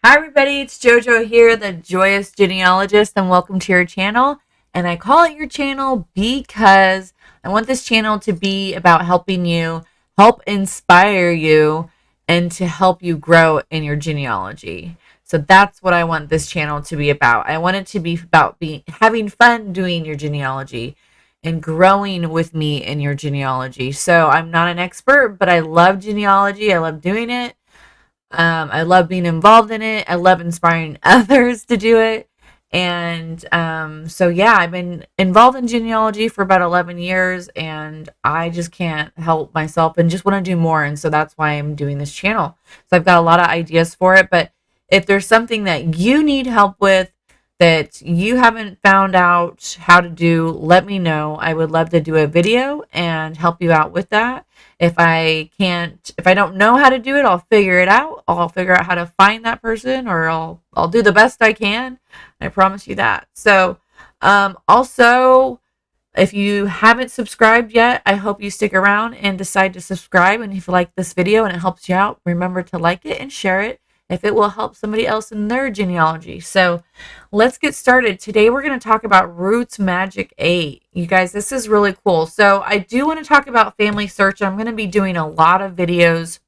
Hi everybody, it's JoJo here, the Joyous Genealogist, and welcome to your channel. And I call it your channel because I want this channel to be about helping you, help inspire you, and to help you grow in your genealogy. So that's what I want this channel to be about. I want it to be about having fun doing your genealogy and growing with me in your genealogy. So I'm not an expert, but I love genealogy. I love doing it. I love being involved in it. I love inspiring others to do it. And so, yeah, I've been involved in genealogy for about 11 years, and I just can't help myself and just want to do more. And so that's why I'm doing this channel. So I've got a lot of ideas for it. But if there's something that you need help with that you haven't found out how to do, let me know. I would love to do a video and help you out with that. If I don't know how to do it, I'll figure it out. I'll figure out how to find that person, or I'll do the best I can. I promise you that. So, also, if you haven't subscribed yet, I hope you stick around and decide to subscribe. And if you like this video and it helps you out, remember to like it and share it if it will help somebody else in their genealogy. So let's get started. Today we're going to talk about RootsMagic 8. You guys, this is really cool. So I do want to talk about family search. I'm going to be doing a lot of videos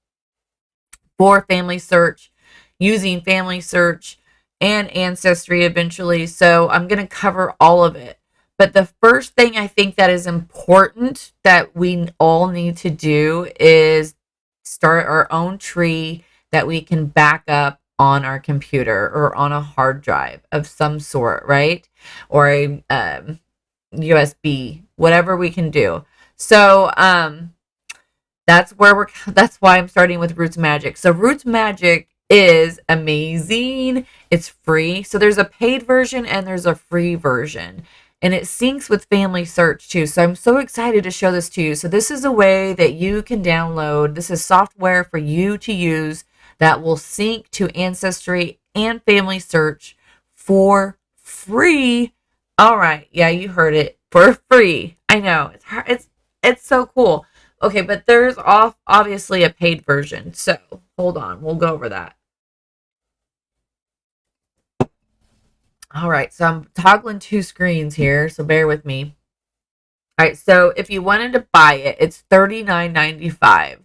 for family search, using family search and Ancestry eventually. So I'm going to cover all of it. But the first thing I think that is important that we all need to do is start our own tree that we can back up on our computer or on a hard drive of some sort, right? Or a USB, whatever we can do. So that's why I'm starting with RootsMagic. So RootsMagic is amazing. It's free. So there's a paid version and there's a free version. And it syncs with Family Search too. So I'm so excited to show this to you. So this is a way that you can download. This is software for you to use that will sync to Ancestry and Family Search for free. All right. Yeah, you heard it. For free. I know. It's so cool. Okay, but there's obviously a paid version. So hold on. We'll go over that. All right, so I'm toggling two screens here, so bear with me. All right, so if you wanted to buy it, it's $39.95.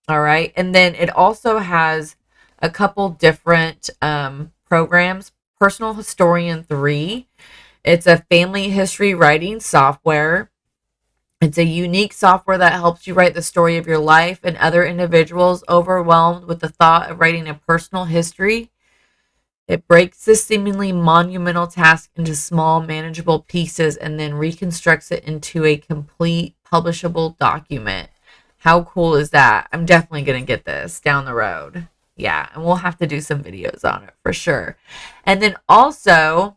All right, and then it also has a couple different programs. Personal Historian 3. It's a family history writing software. It's a unique software that helps you write the story of your life and other individuals overwhelmed with the thought of writing a personal history. It breaks this seemingly monumental task into small, manageable pieces and then reconstructs it into a complete, publishable document. How cool is that? I'm definitely going to get this down the road. Yeah, and we'll have to do some videos on it for sure. And then also,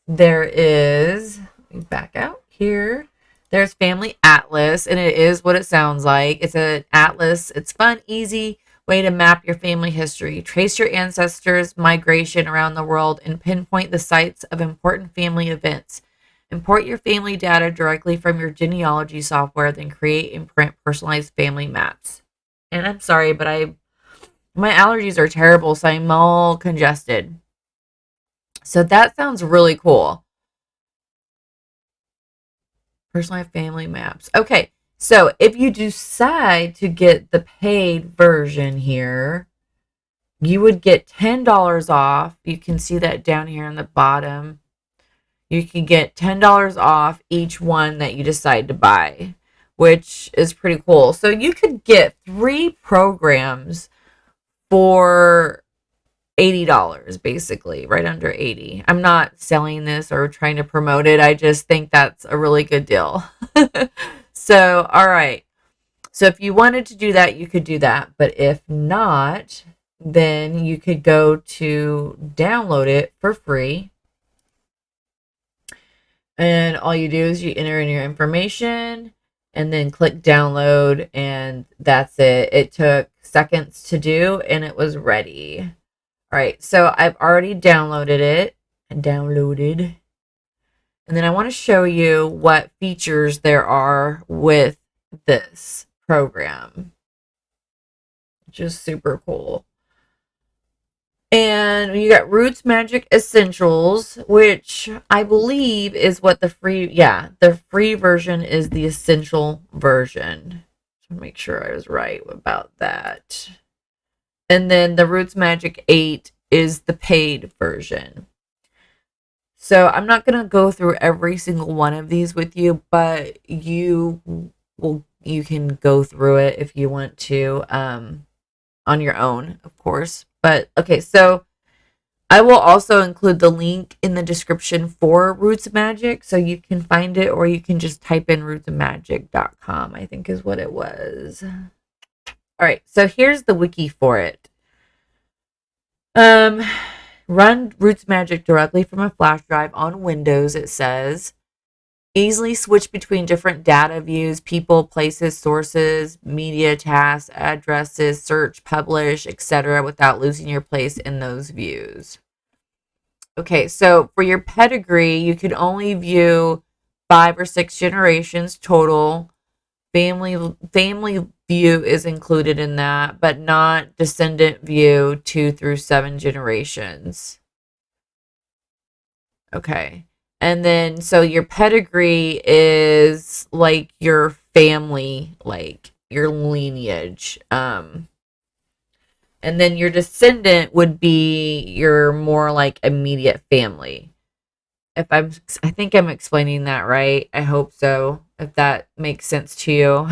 there is, let me back out here. There's Family Atlas, and it is what it sounds like. It's an atlas. It's fun, easy way to map your family history, trace your ancestors' migration around the world, and pinpoint the sites of important family events. Import your family data directly from your genealogy software, then create and print personalized family maps. And I'm sorry, but my allergies are terrible, so I'm all congested. So that sounds really cool. Personalized family maps. Okay, so if you decide to get the paid version here, you would get $10 off. You can see that down here on the bottom. You can get $10 off each one that you decide to buy, which is pretty cool. So you could get 3 programs for $80, basically, right under 80. I'm not selling this or trying to promote it. I just think that's a really good deal. So, all right. So if you wanted to do that, you could do that. But if not, then you could go to download it for free. And all you do is you enter in your information and then click download, and that's it. It took seconds to do and it was ready. All right, so I've already downloaded it and downloaded. And then I want to show you what features there are with this program. Just super cool. And you got Roots Magic Essentials, which I believe is what the free version is the essential version. To make sure I was right about that. And then the Roots Magic 8 is the paid version. So I'm not going to go through every single one of these with you, but you can go through it if you want to on your own, of course. But okay, so I will also include the link in the description for Roots Magic so you can find it, or you can just type in rootsmagic.com, I think is what it was. All right, so here's the wiki for it. Run Roots Magic directly from a flash drive on Windows, it says. Easily switch between different data views, people, places, sources, media, tasks, addresses, search, publish, etc. without losing your place in those views. Okay, so for your pedigree, you can only view 5 or 6 generations total. Family view is included in that, but not descendant view 2 through 7 generations. Okay. And then so your pedigree is like your family, like your lineage. And then your descendant would be your more like immediate family. I think I'm explaining that right. I hope so. If that makes sense to you.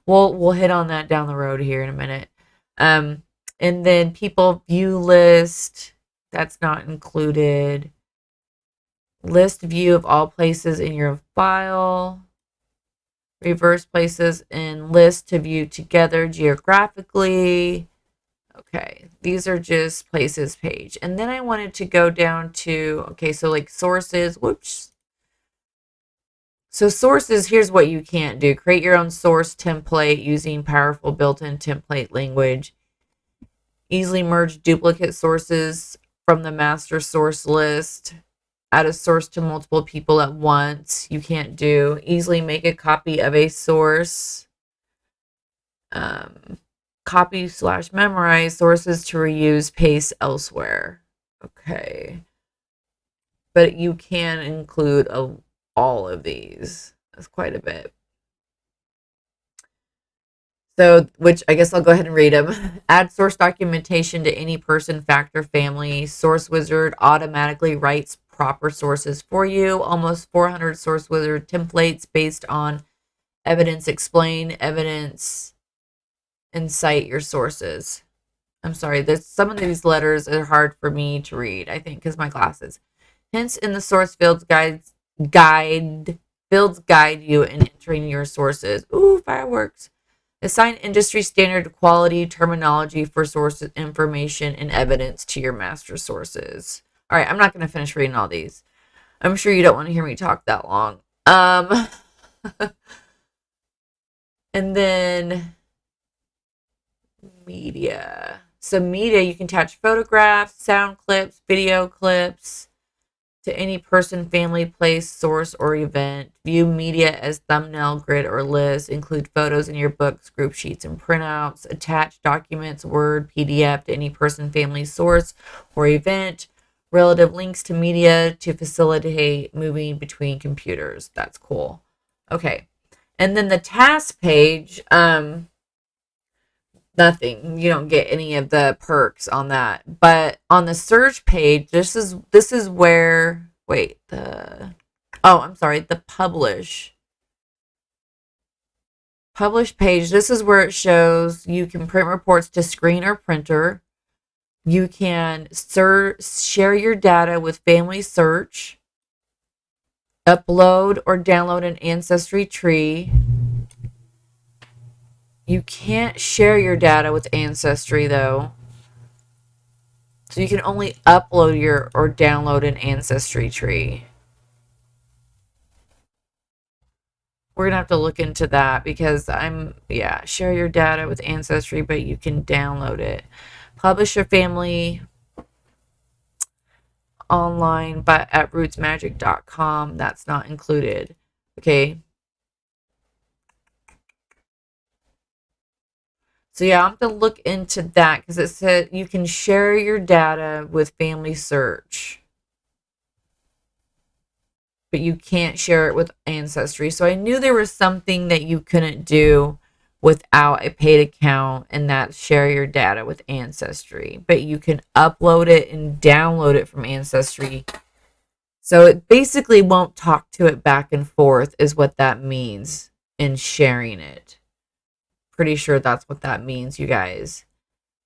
We'll hit on that down the road here in a minute. And then people view list, that's not included. List view of all places in your file. Reverse places in list to view together geographically. Okay, these are just places page. And then I wanted to go down to, okay, so like sources. Whoops. So sources, here's what you can't do. Create your own source template using powerful built-in template language. Easily merge duplicate sources from the master source list. Add a source to multiple people at once. You can't do. Easily make a copy of a source. Copy/memorize sources to reuse, paste elsewhere. Okay. But you can include all of these. That's quite a bit. So, which I guess I'll go ahead and read them. Add source documentation to any person, factor, family. Source Wizard automatically writes proper sources for you. Almost 400 Source Wizard templates based on evidence. Explain evidence and cite your sources. I'm sorry, some of these letters are hard for me to read, I think, because my glasses. Hints in the source fields guide you in entering your sources. Ooh, fireworks. Assign industry standard quality terminology for source information and evidence to your master sources. All right, I'm not going to finish reading all these. I'm sure you don't want to hear me talk that long. And then media. So media, you can attach photographs, sound clips, video clips to any person, family, place, source, or event. View media as thumbnail, grid, or list. Include photos in your books, group sheets, and printouts. Attach documents, Word, PDF to any person, family, source, or event. Relative links to media to facilitate moving between computers. That's cool. Okay. And then the task page, nothing. You don't get any of the perks on that. But on the search page, this is where the publish page. This is where it shows you can print reports to screen or printer. You can share your data with Family Search, upload or download an Ancestry tree. You can't share your data with Ancestry though. So you can only upload or download an Ancestry tree. We're going to have to look into that because share your data with Ancestry, but you can download it. Publish your family online but at rootsmagic.com. That's not included. Okay. So yeah, I'm going to look into that because it said you can share your data with Family Search, but you can't share it with Ancestry. So I knew there was something that you couldn't do without a paid account, and that's share your data with Ancestry. But you can upload it and download it from Ancestry. So it basically won't talk to it back and forth, is what that means in sharing it. Pretty sure that's what that means, you guys.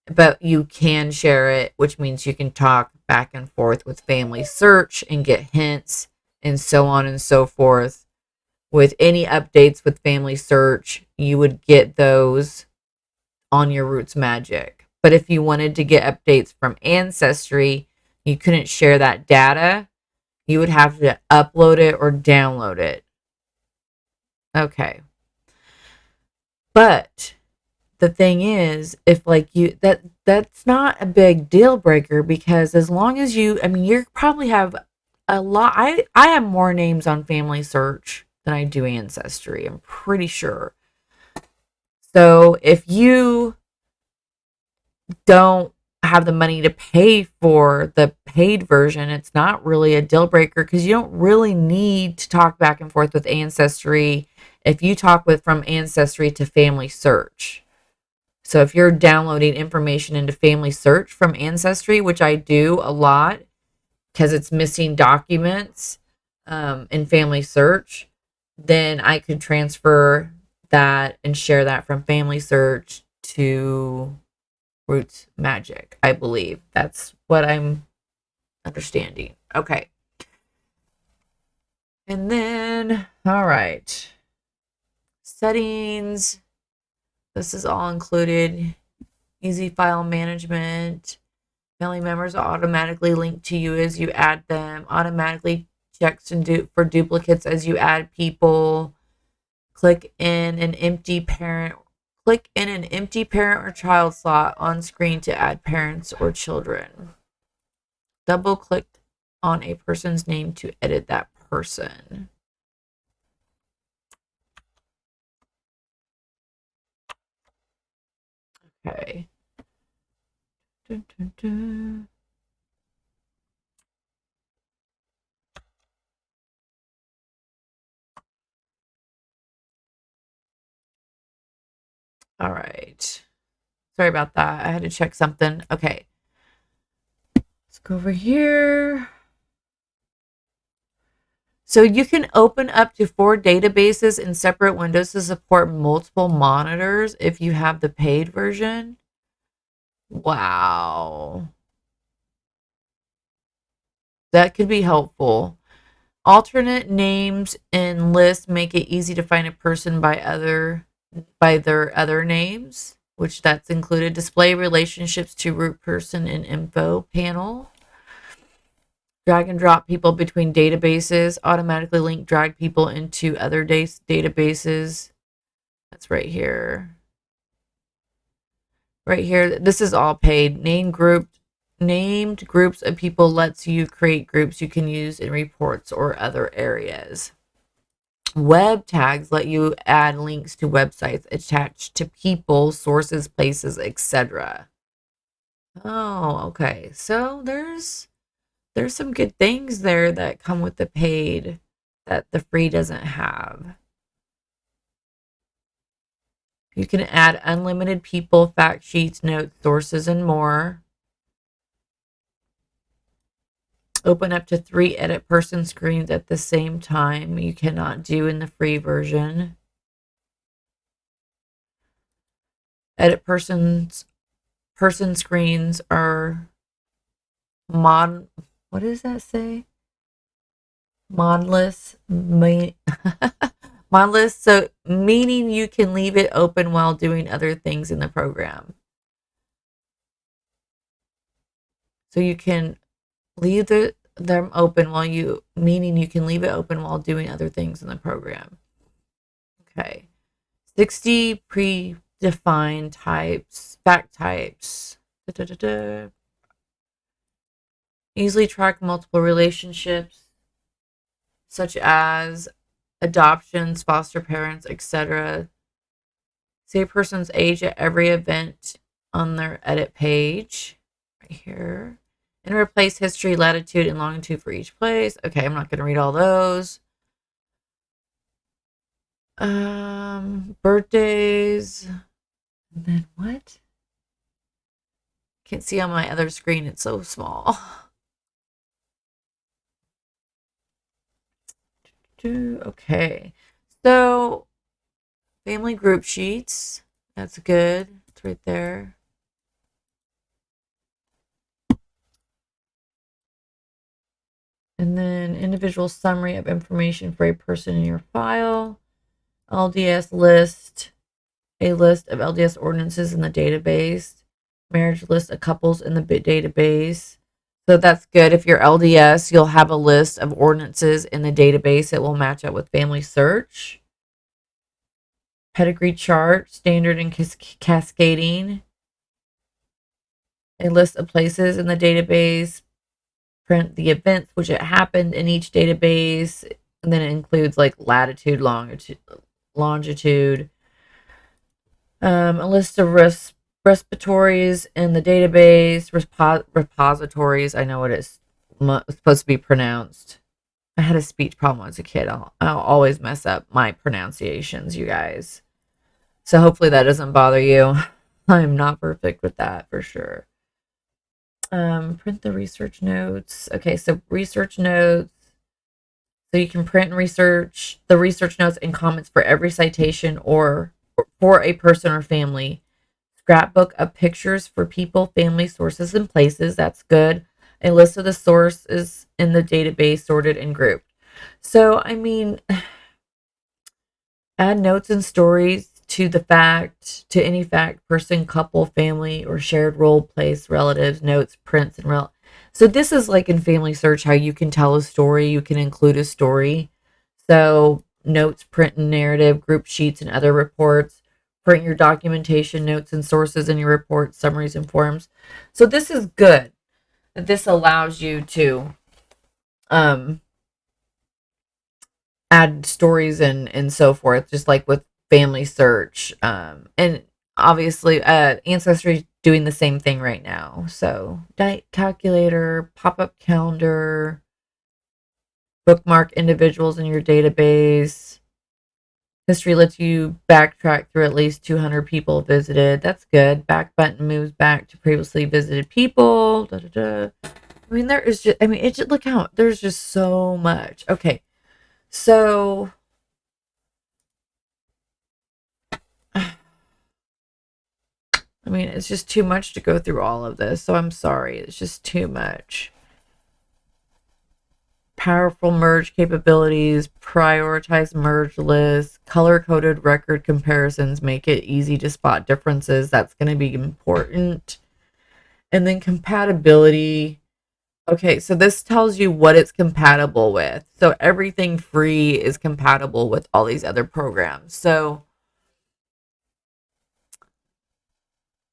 But you can share it, which means you can talk back and forth with Family Search and get hints and so on and so forth. With any updates with Family Search, you would get those on your RootsMagic. But if you wanted to get updates from Ancestry, you couldn't share that data. You would have to upload it or download it. Okay. But the thing is, if like that's not a big deal breaker, because as long as you probably have a lot. I have more names on Family Search than I do Ancestry. I'm pretty sure. So if you don't have the money to pay for the paid version, it's not really a deal breaker because you don't really need to talk back and forth with Ancestry if you talk with from Ancestry to Family Search. So if you're downloading information into Family Search from Ancestry, which I do a lot because it's missing documents in Family Search, then I could transfer that and share that from Family Search to RootsMagic. I believe that's what I'm understanding. Okay. And then, all right. Settings. This is all included. Easy file management. Family members are automatically linked to you as you add them. Automatically checks for duplicates as you add people. Click in an empty parent or child slot on screen to add parents or children. Double click on a person's name to edit that person. Okay. Dun, dun, dun. All right. Sorry about that. I had to check something. Okay. Let's go over here. So you can open up to 4 databases in separate windows to support multiple monitors if you have the paid version. Wow. That could be helpful. Alternate names and lists make it easy to find a person by their other names, which that's included. Display relationships to root person in info panel. Drag and drop people between databases. Automatically link drag people into other databases. That's right here. Right here. This is all paid. Named groups of people lets you create groups you can use in reports or other areas. Web tags let you add links to websites attached to people, sources, places, etc. Oh, okay. So there's some good things there that come with the paid that the free doesn't have. You can add unlimited people, fact sheets, notes, sources, and more. Open up to 3 edit person screens at the same time. You cannot do in the free version. Edit person screens are what does that say? Modless. Modless, so meaning you can leave it open while doing other things in the program. So you can leave them open meaning you can leave it open while doing other things in the program. Okay. 60 predefined types, fact types. Da, da, da, da. Easily track multiple relationships, such as adoptions, foster parents, etc. See a person's age at every event on their edit page. Right here. And replace history, latitude, and longitude for each place. Okay, I'm not going to read all those. Birthdays. And then what? Can't see on my other screen. It's so small. Okay. So, family group sheets. That's good. It's right there. And then individual summary of information for a person in your file. LDS list. A list of LDS ordinances in the database. Marriage list of couples in the database. So that's good. If you're LDS, you'll have a list of ordinances in the database. It will match up with family search. Pedigree chart, standard and cascading. A list of places in the database. Print the events which it happened in each database. And then it includes like latitude, longitude. A list of respiratories in the database. Repositories. I know what it's supposed to be pronounced. I had a speech problem as a kid. I'll always mess up my pronunciations, you guys. So hopefully that doesn't bother you. I'm not perfect with that for sure. Print the research notes. Okay, so research notes. So you can print and research the research notes and comments for every citation or for a person or family. Scrapbook of pictures for people, family, sources, and places. That's good. A list of the sources in the database sorted and grouped. So, I mean, add notes and stories to any fact, person, couple, family, or shared role, place, relatives, notes, prints, and So this is like in Family Search how you can tell a story, you can include a story. So notes, print and narrative, group sheets, and other reports. Print your documentation, notes, and sources in your reports, summaries, and forms. So this is good. This allows you to add stories and so forth, just like with Family Search. And obviously, Ancestry is doing the same thing right now. So, diet calculator, pop up calendar, bookmark individuals in your database. History lets you backtrack through at least 200 people visited. That's good. Back button moves back to previously visited people. Da, da, da. I mean, there is just, I mean, it just, look out. There's just so much. Okay. So, I mean, it's just too much to go through all of this. So I'm sorry. It's just too much. Powerful merge capabilities, prioritize merge lists, color-coded record comparisons make it easy to spot differences. That's going to be important. And then compatibility. Okay, so this tells you what it's compatible with. So everything free is compatible with all these other programs. So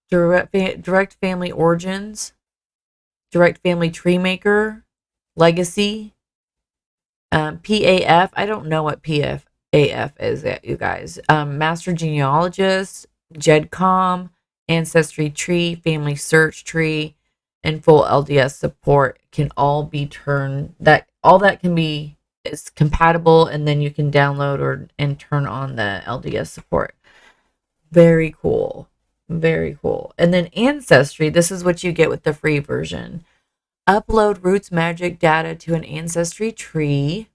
direct family origins, direct family tree maker, legacy, PAF. I don't know what PAF is, you guys. Master genealogist, GEDCOM, ancestry tree, family search tree, and full LDS support can all be all that can be is compatible, and then you can download and turn on the LDS support. Very cool. Very cool. And then Ancestry, this is what you get with the free version. Upload RootsMagic data to an Ancestry tree.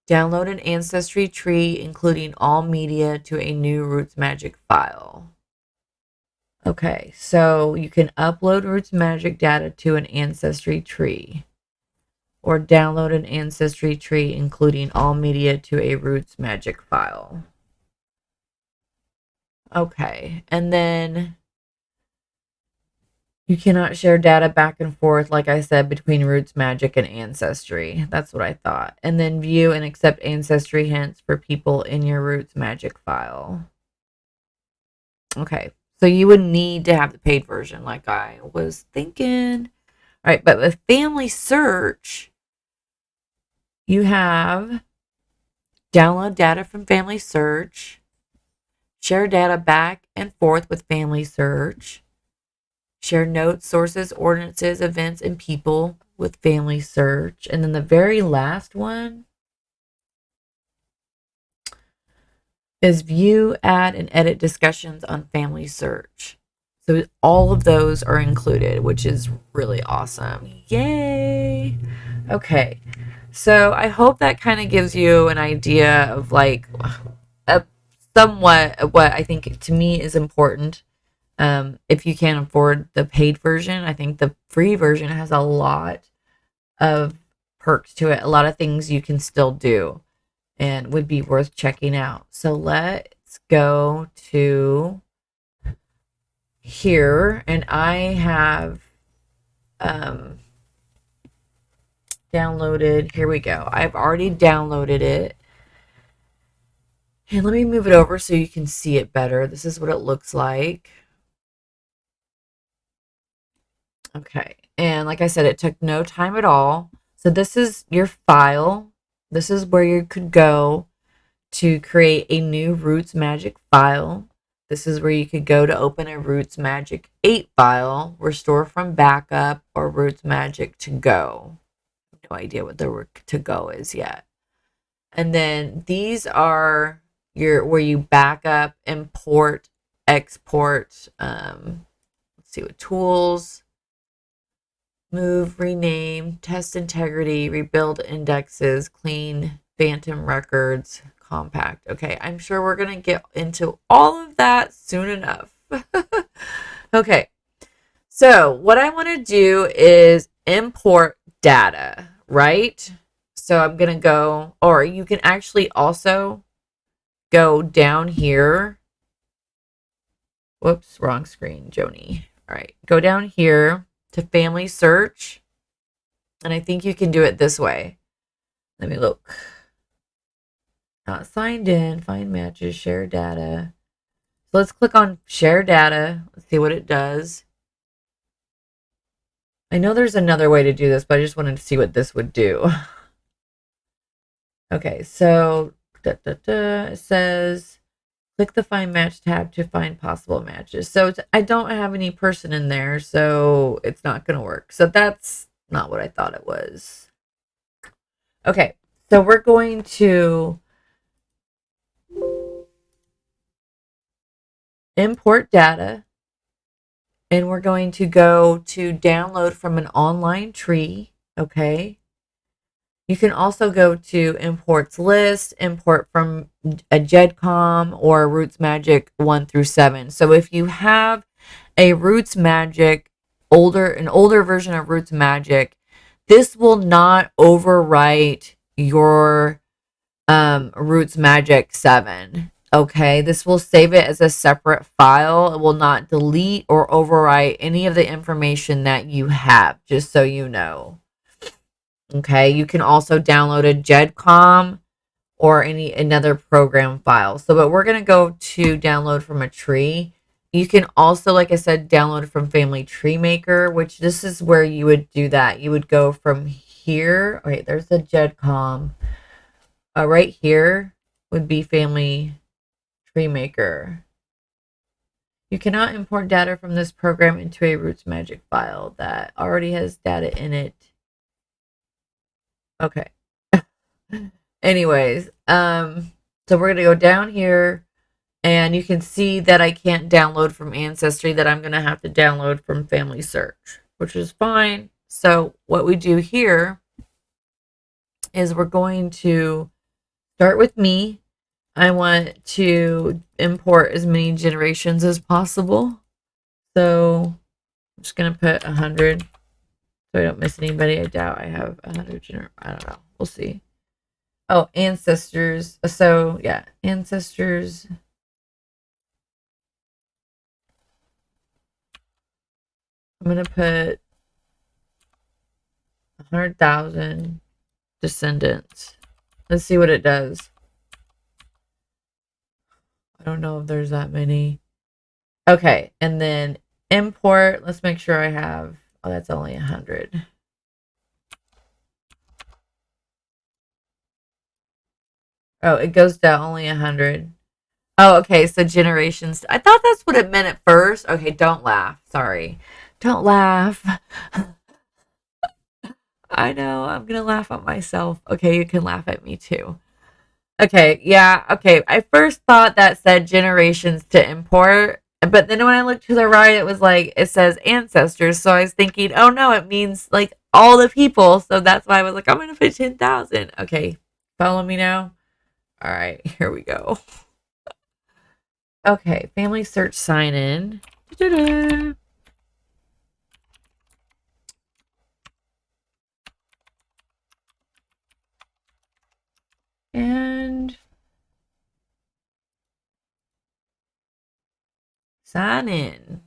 Download an Ancestry tree, including all media, to a new RootsMagic file. Okay, so you can upload RootsMagic data to an Ancestry tree. Or download an Ancestry tree, including all media, to a RootsMagic file. Okay, and then you cannot share data back and forth, like I said, between RootsMagic and Ancestry. That's what I thought. And then view and accept Ancestry hints for people in your RootsMagic file. Okay, so you would need to have the paid version, like I was thinking. All right, but with Family Search, you have download data from Family Search, share data back and forth with Family Search, share notes, sources, ordinances, events, and people with Family Search. And then the very last one is view, add, and edit discussions on Family Search. So all of those are included, which is really awesome. Yay! Okay, so I hope that kind of gives you an idea of like a somewhat of what I think to me is important. If you can't afford the paid version, I think the free version has a lot of perks to it, a lot of things you can still do and would be worth checking out. So let's go to here, and I have downloaded, here we go. I've already downloaded it. And let me move it over so you can see it better. This is what it looks like. Okay. And like I said, it took no time at all. So this is your file. This is where you could go to create a new RootsMagic file. This is where you could go to open a RootsMagic 8 file, restore from backup, or RootsMagic to go. No idea what the to go is yet. And then these are your where you backup, import, export. Let's see what tools, move, rename, test integrity, rebuild indexes, clean phantom records, compact. Okay, I'm sure we're gonna get into all of that soon enough. Okay, so what I want to do is import data, right? So I'm gonna go, or you can actually also go down here. Whoops, wrong screen, Joni. All right, go down here to Family Search, and I think you can do it this way. Let me look. Not signed in, find matches, share data. So let's click on share data. Let's see what it does. I know there's another way to do this, but I just wanted to see what this would do. Okay, so it says click the find match tab to find possible matches. So I don't have any person in there, so it's not going to work. So that's not what I thought it was. Okay, so we're going to import data, and we're going to go to download from an online tree. Okay. You can also go to imports list, import from a GEDCOM or RootsMagic 1 through 7. So if you have a RootsMagic an older version of RootsMagic, this will not overwrite your RootsMagic 7. Okay, this will save it as a separate file. It will not delete or overwrite any of the information that you have, just so you know. Okay, you can also download a GEDCOM or another program file. So, but we're going to go to download from a tree. You can also, like I said, download from Family Tree Maker, which this is where you would do that. You would go from here. Wait, there's the GEDCOM. Right here would be Family Tree Maker. You cannot import data from this program into a RootsMagic file that already has data in it. Okay. Anyways, so we're gonna go down here, and you can see that I can't download from Ancestry, that I'm gonna have to download from Family Search, which is fine. So what we do here is we're going to start with me. I want to import as many generations as possible. So I'm just gonna put 100. So I don't miss anybody. I doubt I have 100 I don't know. We'll see. Oh, ancestors. So yeah, ancestors. I'm gonna put 100,000 descendants. Let's see what it does. I don't know if there's that many. Okay, and then import. Let's make sure I have. Oh, that's only 100. Oh, it goes down only 100. Oh, okay. So generations. I thought that's what it meant at first. Okay, don't laugh. Sorry. Don't laugh. I know. I'm going to laugh at myself. Okay, you can laugh at me too. Okay, yeah. Okay. I first thought that said generations to import, but then when I looked to the right, it was like it says ancestors. So I was thinking, oh no, it means like all the people. So that's why I was like, I'm going to put 10,000. Okay, follow me now. All right, here we go. Okay, family search sign in. Da-da-da. And sign in.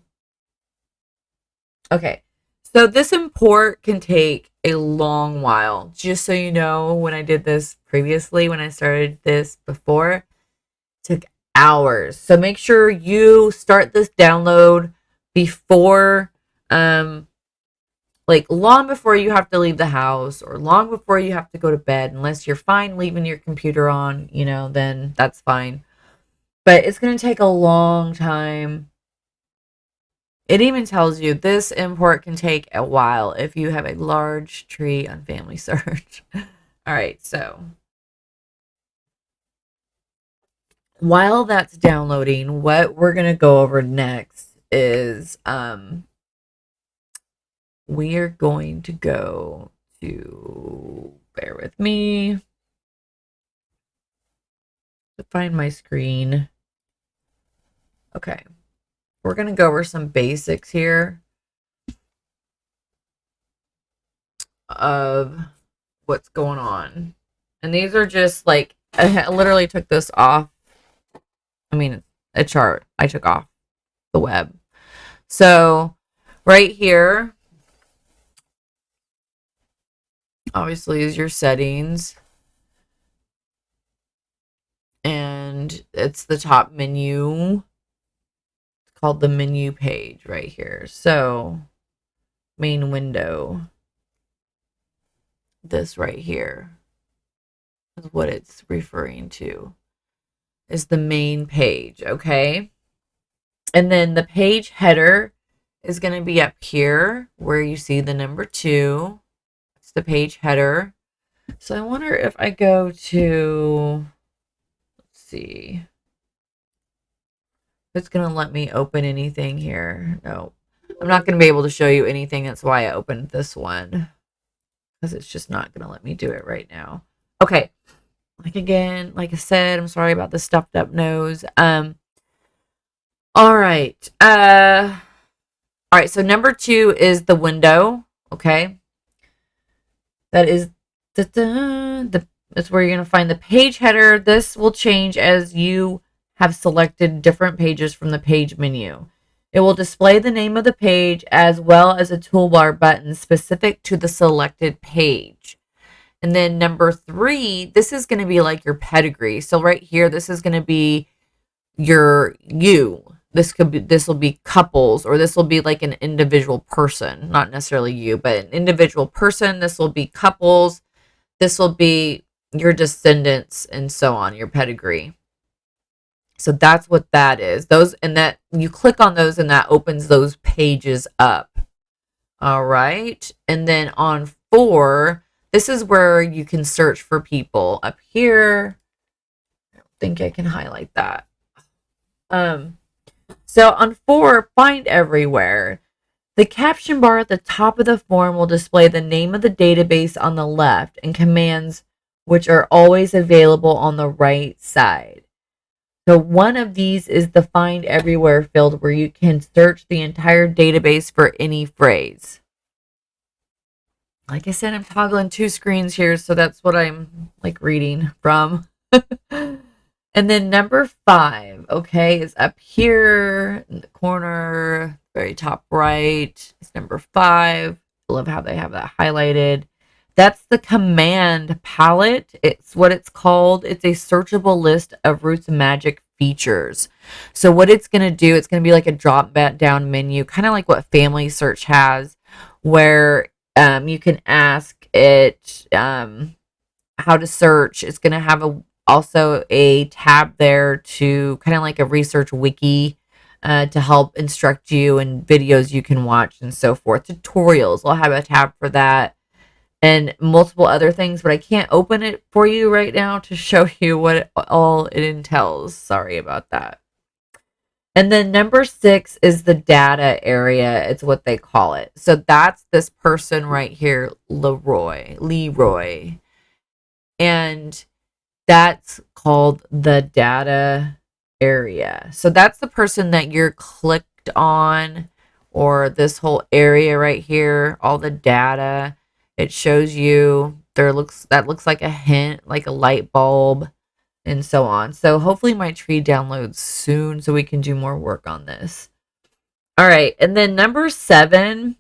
Okay, so this import can take a long while. Just so you know, when I did this previously, when I started this before, it took hours. So make sure you start this download before, like long before you have to leave the house or long before you have to go to bed, unless you're fine leaving your computer on, then that's fine. But it's going to take a long time. It even tells you this import can take a while if you have a large tree on family search. All right, so while that's downloading, what we're going to go over next is we are going to go to, bear with me, to find my screen. Okay, we're going to go over some basics here of what's going on. And these are just like, I literally took this off. I mean, a chart I took off the web. So right here, obviously, is your settings. And it's the top menu. It's called the menu page right here. So main window. This right here is what it's referring to. Is the main page, okay? And then the page header is going to be up here where you see the number 2. It's the page header. So I wonder if I go to, let's see, if it's going to let me open anything here. No, I'm not going to be able to show you anything. That's why I opened this one, because it's just not going to let me do it right now. Okay. Like I said, I'm sorry about the stuffed up nose. All right. All right. So number 2 is the window. Okay. That is that's where you're going to find the page header. This will change as you have selected different pages from the page menu. It will display the name of the page as well as a toolbar button specific to the selected page. And then number 3, this is going to be like your pedigree. So right here, this is going to be you. This will be couples, or this will be like an individual person, not necessarily you, but an individual person. This will be couples. This will be your descendants and so on, your pedigree. So that's what that is. And that you click on those and that opens those pages up. All right. And then on 4, this is where you can search for people. Up here, I don't think I can highlight that. So on 4, find everywhere. The caption bar at the top of the form will display the name of the database on the left and commands which are always available on the right side. So one of these is the find everywhere field where you can search the entire database for any phrase. Like I said, I'm toggling 2 screens here, so that's what I'm like reading from. And then number 5, okay, is up here in the corner, very top right. It's number 5. I love how they have that highlighted. That's the command palette. It's what it's called. It's a searchable list of RootsMagic features. So what it's going to do, it's going to be like a drop down menu, kind of like what Family Search has, where you can ask it how to search. It's going to have also a tab there to kind of like a research wiki to help instruct you and videos you can watch and so forth. Tutorials, I'll have a tab for that and multiple other things, but I can't open it for you right now to show you what all it entails. Sorry about that. And then number 6 is the data area. It's what they call it. So that's this person right here, Leroy. And that's called the data area. So that's the person that you're clicked on, or this whole area right here, all the data. It shows you that looks like a hint, like a light bulb and so on. So hopefully my tree downloads soon so we can do more work on this. All right, and then number 7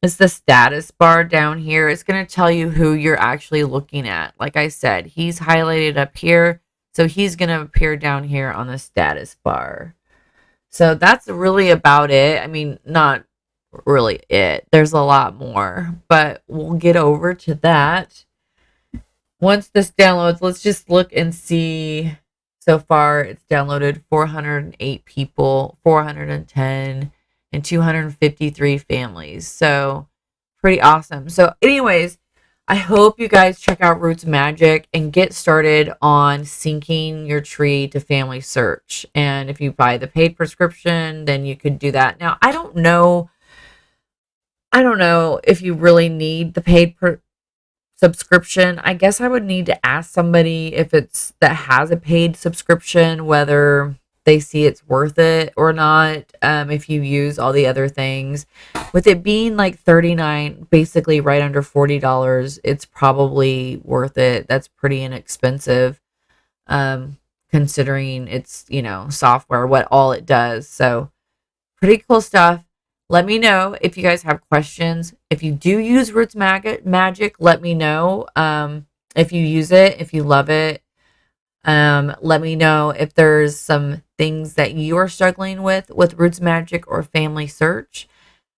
is the status bar down here. It's going to tell you who you're actually looking at. Like I said, he's highlighted up here, so he's going to appear down here on the status bar. So that's really about it. I mean, not really it. There's a lot more, but we'll get over to that. Once this downloads, let's just look and see. So far, it's downloaded 408 people, 410, and 253 families. So pretty awesome. So anyways, I hope you guys check out RootsMagic and get started on syncing your tree to Family Search. And if you buy the paid prescription, then you could do that. Now, I don't know if you really need the paid subscription. I guess I would need to ask somebody if it's that has a paid subscription whether they see it's worth it or not. If you use all the other things, with it being like $39, basically right under $40, it's probably worth it. That's pretty inexpensive, considering it's, software, what all it does. So pretty cool stuff. Let me know if you guys have questions. If you do use RootsMagic, let me know. If you use it, if you love it. Let me know if there's some things that you are struggling with RootsMagic or Family Search,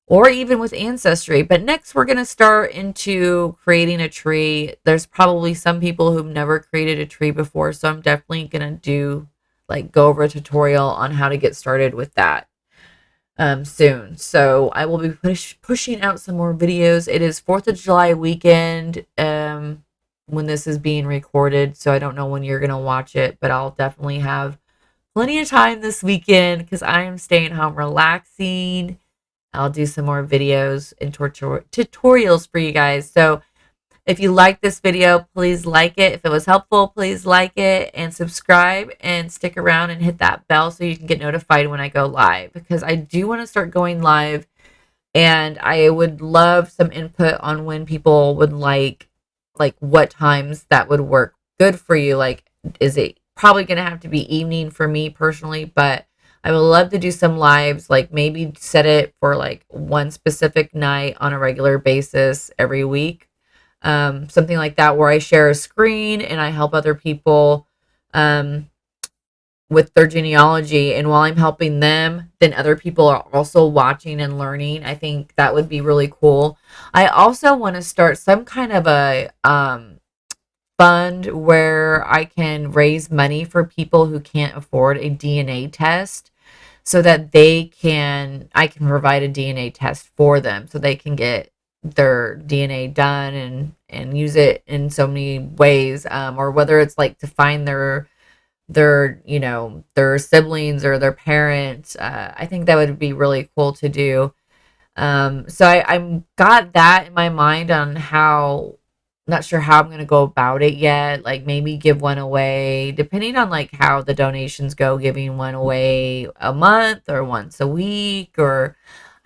or even with Ancestry. But next, we're going to start into creating a tree. There's probably some people who've never created a tree before, so I'm definitely going to go over a tutorial on how to get started with that soon. So I will be pushing out some more videos. It is 4th of July weekend when this is being recorded, so I don't know when you're going to watch it, but I'll definitely have plenty of time this weekend because I am staying home relaxing. I'll do some more videos and tutorials for you guys. So if you like this video, please like it. If it was helpful, please like it and subscribe and stick around and hit that bell so you can get notified when I go live, because I do want to start going live, and I would love some input on when people would like what times that would work good for you. Like, is it probably going to have to be evening for me personally, but I would love to do some lives, like maybe set it for one specific night on a regular basis every week. Something like that, where I share a screen and I help other people with their genealogy. And while I'm helping them, then other people are also watching and learning. I think that would be really cool. I also want to start some kind of a fund where I can raise money for people who can't afford a DNA test, so that I can provide a DNA test for them so they can get their DNA done and use it in so many ways, or whether it's to find their siblings or their parents. I think that would be really cool to do. So I'm got that in my mind on how, not sure how I'm going to go about it yet. Maybe give one away, depending on how the donations go, giving one away a month or once a week, or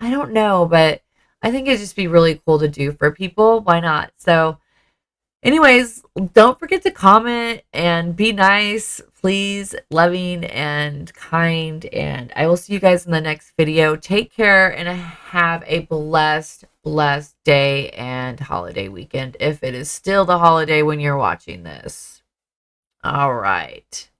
I don't know, but I think it'd just be really cool to do for people. Why not? So anyways, don't forget to comment and be nice, please, loving and kind. And I will see you guys in the next video. Take care and have a blessed day and holiday weekend, if it is still the holiday when you're watching this. All right.